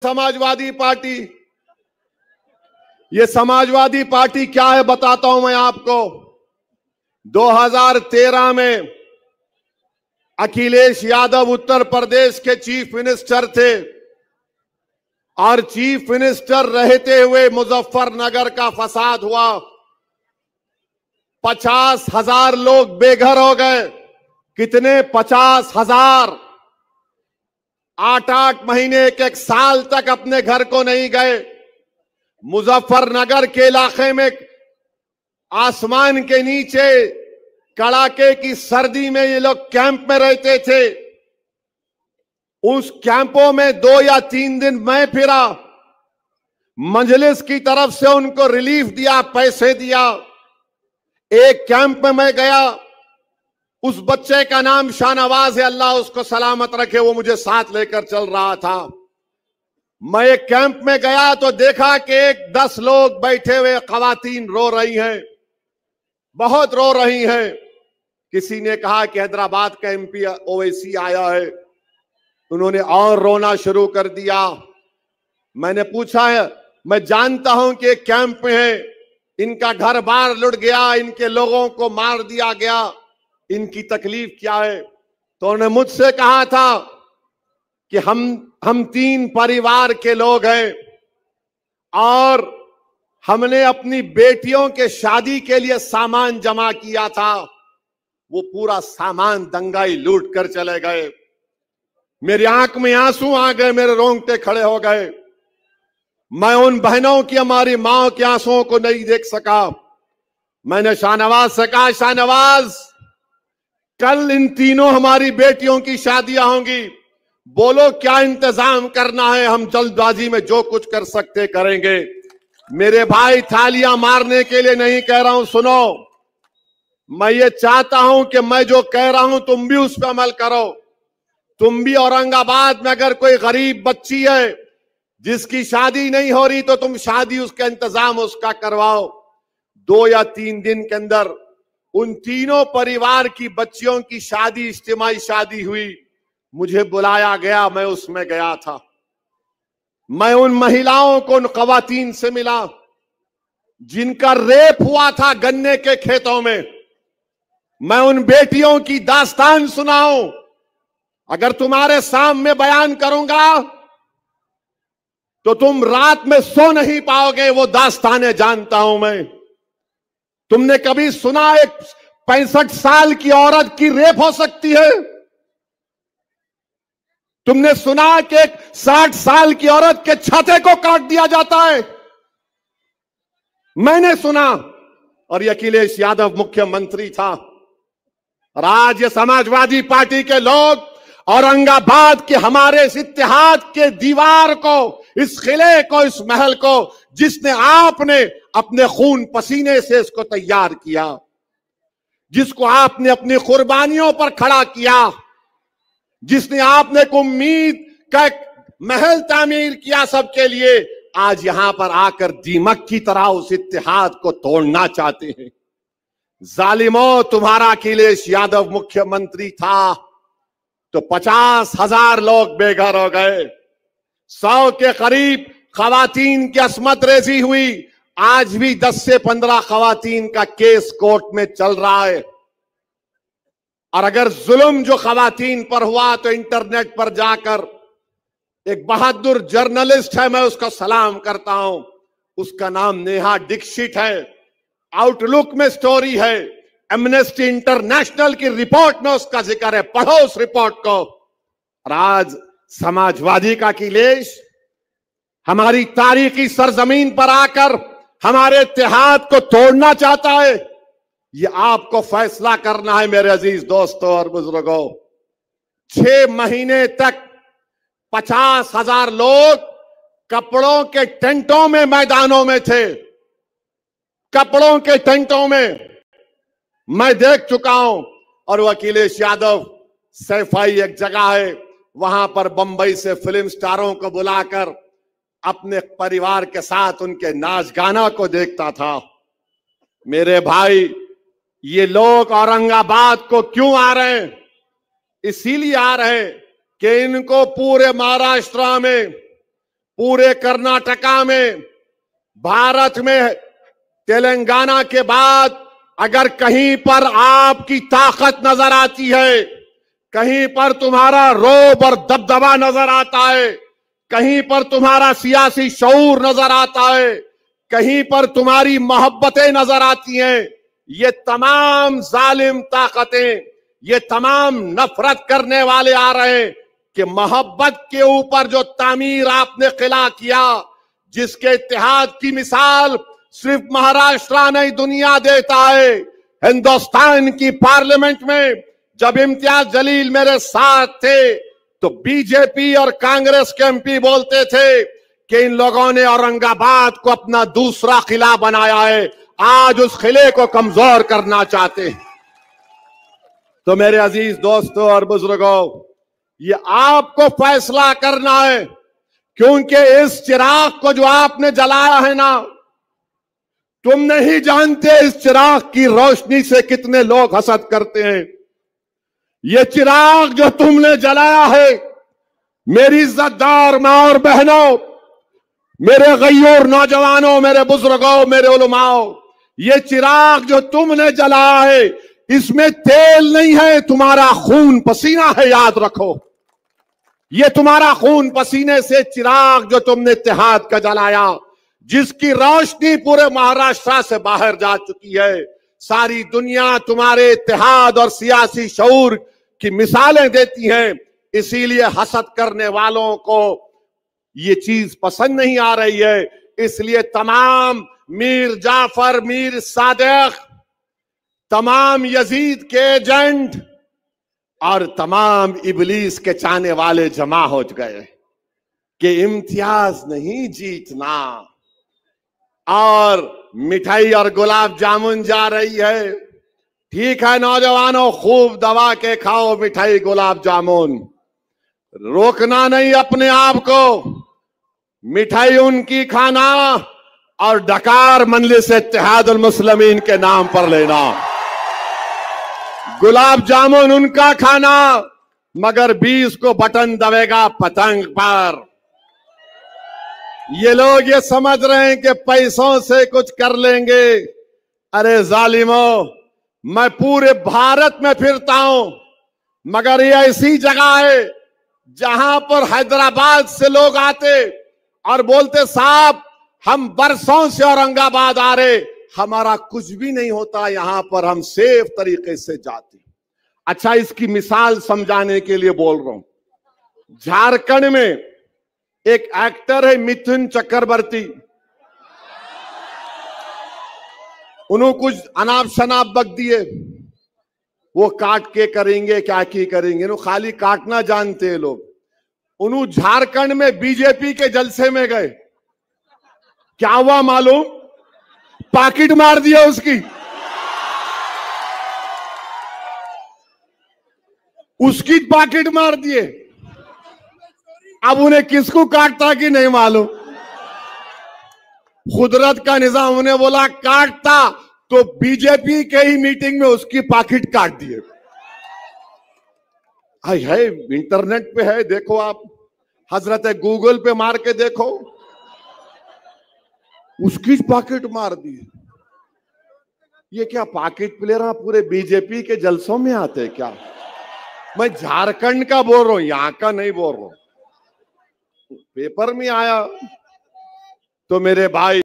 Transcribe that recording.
Samajwadi party, ये Samajwadi party क्या है बताता हूं मैं आपको। 2013 में अखिलेश यादव उत्तर प्रदेश के चीफ मिनिस्टर थे और चीफ मिनिस्टर रहते हुए मुजफ्फरनगर का फसाद हुआ। 50,000 लोग बेघर हो गए। कितने? 50,000। 8-8 महीने, एक साल तक अपने घर को नहीं गए। मुजफ्फरनगर के इलाके में आसमान के नीचे कड़ाके की सर्दी में ये लोग कैंप में रहते थे। उस कैंपों में 2 या 3 दिन मैं फिरा। मजलिस की तरफ से उनको रिलीफ दिया, पैसे दिया। एक कैंप में मैं गया, उस बच्चे का नाम शाहनवाज है, अल्लाह उसको सलामत रखे, वो मुझे साथ लेकर चल रहा था। मैं एक कैंप में गया तो देखा कि 10 लोग बैठे हुए खवातीन रो रही हैं, बहुत रो रही हैं। किसी ने कहा कि हैदराबाद का एमपी ओवैसी आया है। उन्होंने और रोना शुरू कर दिया। मैंने पूछा है, मैं जानता हूं कि एक कैंप में है, इनका घर बार लुट गया, इनके लोगों को मार दिया गया, इनकी तकलीफ क्या है? तो उन्होंने मुझसे कहा था कि हम 3 परिवार के लोग हैं और हमने अपनी बेटियों के शादी के लिए सामान जमा किया था। वो पूरा सामान दंगाई लूट कर चले गए। मेरी आंख में आंसू आ गए, मेरे रोंगटे खड़े हो गए। मैं उन बहनों की, हमारी मां के आंसुओं को नहीं देख सका। मैंने शाहनवाज से कहा, शाहनवाज कल इन तीनों हमारी बेटियों की शादियां होंगी, बोलो क्या इंतजाम करना है, हम जल्दबाजी में जो कुछ कर सकते करेंगे। मेरे भाई, थालियां मारने के लिए नहीं कह रहा हूं, सुनो। मैं ये चाहता हूं कि मैं जो कह रहा हूं तुम भी उस पर अमल करो। तुम भी औरंगाबाद में अगर कोई गरीब बच्ची है जिसकी शादी नहीं हो रही तो तुम शादी, उसका इंतजाम उसका करवाओ। 2 या 3 दिन के अंदर उन तीनों परिवार की बच्चियों की शादी, इज्तिमाई शादी हुई। मुझे बुलाया गया, मैं उसमें गया था। मैं उन महिलाओं को, उन खवातीन से मिला जिनका रेप हुआ था गन्ने के खेतों में। मैं उन बेटियों की दास्तान सुनाऊं। अगर तुम्हारे सामने बयान करूंगा तो तुम रात में सो नहीं पाओगे। वो दास्तानें जानता हूं मैं। तुमने कभी सुना एक 65 साल की औरत की रेप हो सकती है? तुमने सुना कि एक 60 साल की औरत के छाते को काट दिया जाता है? मैंने सुना। और ये अखिलेश यादव मुख्यमंत्री था। और आज ये समाजवादी पार्टी के लोग औरंगाबाद के हमारे इस इत्तेहाद के दीवार को, इस किले को, इस महल को, जिसने आपने अपने खून पसीने से इसको तैयार किया, जिसको आपने अपनी कुर्बानियों पर खड़ा किया, जिसने आपने एक उम्मीद का एक महल तामीर किया सबके लिए, आज यहां पर आकर दीमक की तरह उस इत्तेहाद को तोड़ना चाहते हैं। जालिमों, तुम्हारा अखिलेश यादव मुख्यमंत्री था तो 50,000 लोग बेघर हो गए। 100 के करीब खवातीन की अस्मत रेजी हुई। आज भी 10 से 15 खवातीन का केस कोर्ट में चल रहा है। और अगर जुल्म जो खवातीन पर हुआ तो इंटरनेट पर जाकर एक बहादुर जर्नलिस्ट है, मैं उसका सलाम करता हूं, उसका नाम नेहा दीक्षित है। आउटलुक में स्टोरी है, एमनेस्टी इंटरनेशनल की रिपोर्ट में उसका जिक्र है, पढ़ो उस रिपोर्ट को। और आज समाजवादी का अखिलेश हमारी तारीखी सरजमीन पर आकर हमारे इत्तेहाद को तोड़ना चाहता है। ये आपको फैसला करना है मेरे अजीज दोस्तों और बुजुर्गों। 6 महीने तक 50,000 लोग कपड़ों के टेंटों में मैदानों में थे। कपड़ों के टेंटों में मैं देख चुका हूं। और वो अखिलेश यादव, सैफाई एक जगह है, वहां पर बंबई से फिल्म स्टारों को बुलाकर अपने परिवार के साथ उनके नाच गाना को देखता था। मेरे भाई, ये लोग औरंगाबाद को क्यों आ रहे हैं? इसीलिए आ रहे हैं कि इनको पूरे महाराष्ट्र में, पूरे कर्नाटका में, भारत में तेलंगाना के बाद अगर कहीं पर आपकी ताकत नजर आती है, कहीं पर तुम्हारा रोब और दबदबा नजर आता है, कहीं पर तुम्हारा सियासी शऊर नजर आता है, कहीं पर तुम्हारी मोहब्बतें नजर आती हैं, ये तमाम जालिम ताकतें, ये तमाम नफरत करने वाले आ रहे हैं कि मोहब्बत के ऊपर जो तामीर आपने किला किया, जिसके इत्तेहाद की मिसाल सिर्फ महाराष्ट्र नहीं दुनिया देता है। हिंदुस्तान की पार्लियामेंट में जब इम्तियाज जलील मेरे साथ थे तो बीजेपी और कांग्रेस के एमपी बोलते थे कि इन लोगों ने औरंगाबाद को अपना दूसरा किला बनाया है, आज उस किले को कमजोर करना चाहते हैं। तो मेरे अजीज दोस्तों और बुजुर्गों, ये आपको फैसला करना है, क्योंकि इस चिराग को जो आपने जलाया है ना, तुम नहीं जानते इस चिराग की रोशनी से कितने लोग हसद करते हैं। ये चिराग जो तुमने जलाया है, मेरी इज्जतदार मां और बहनों, मेरे गयूर नौजवानों, मेरे बुजुर्गों, मेरे उलमाओं, ये चिराग जो तुमने जलाया है, इसमें तेल नहीं है, तुम्हारा खून पसीना है, याद रखो। ये तुम्हारा खून पसीने से चिराग जो तुमने इत्तेहाद का जलाया, जिसकी रोशनी पूरे महाराष्ट्र से बाहर जा चुकी है, सारी दुनिया तुम्हारे इत्तेहाद और सियासी शऊर की मिसालें देती है। इसीलिए हसद करने वालों को ये चीज पसंद नहीं आ रही है। इसलिए तमाम मीर जाफर, मीर सादिक, तमाम यजीद के एजेंट और तमाम इबलीस के चाहने वाले जमा हो गए कि इम्तियाज नहीं जीतना, और मिठाई और गुलाब जामुन जा रही है। ठीक है नौजवानों, खूब दबा के खाओ मिठाई गुलाब जामुन, रोकना नहीं अपने आप को। मिठाई उनकी खाना और डकार मजलिस इत्तेहादुल मुस्लिमीन के नाम पर लेना, गुलाब जामुन उनका खाना, मगर 20 को बटन दबेगा पतंग पर। ये लोग ये समझ रहे हैं कि पैसों से कुछ कर लेंगे। अरे जालिमों, मैं पूरे भारत में फिरता हूं, मगर ये ऐसी जगह है जहां पर हैदराबाद से लोग आते और बोलते साहब हम बरसों से औरंगाबाद आ रहे, हमारा कुछ भी नहीं होता, यहां पर हम सेफ तरीके से जाते। अच्छा, इसकी मिसाल समझाने के लिए बोल रहा हूं। झारखंड में एक एक्टर है मिथुन चक्रवर्ती, उन्होंने कुछ अनाप शनाप बक दिए, वो काट के करेंगे क्या की करेंगे, नो खाली काटना जानते हैं लोग। उन्होंने झारखंड में बीजेपी के जलसे में गए, क्या हुआ मालूम, पाकिट मार दिया उसकी, उसकी पाकिट मार दिए। अब उन्हें किसको काटता कि नहीं मालूम, कुदरत का निजाम, उन्हें बोला काटता तो बीजेपी के ही मीटिंग में उसकी पाकिट काट दिए। है इंटरनेट पे है, देखो आप, हजरत गूगल पे मार के देखो, उसकी पाकिट मार दी। ये क्या पाकिट प्लेयर पूरे बीजेपी के जलसों में आते हैं क्या? मैं झारखंड का बोल रहा हूं, यहां का नहीं बोल रहा हूं। पेपर में आया तो मेरे भाई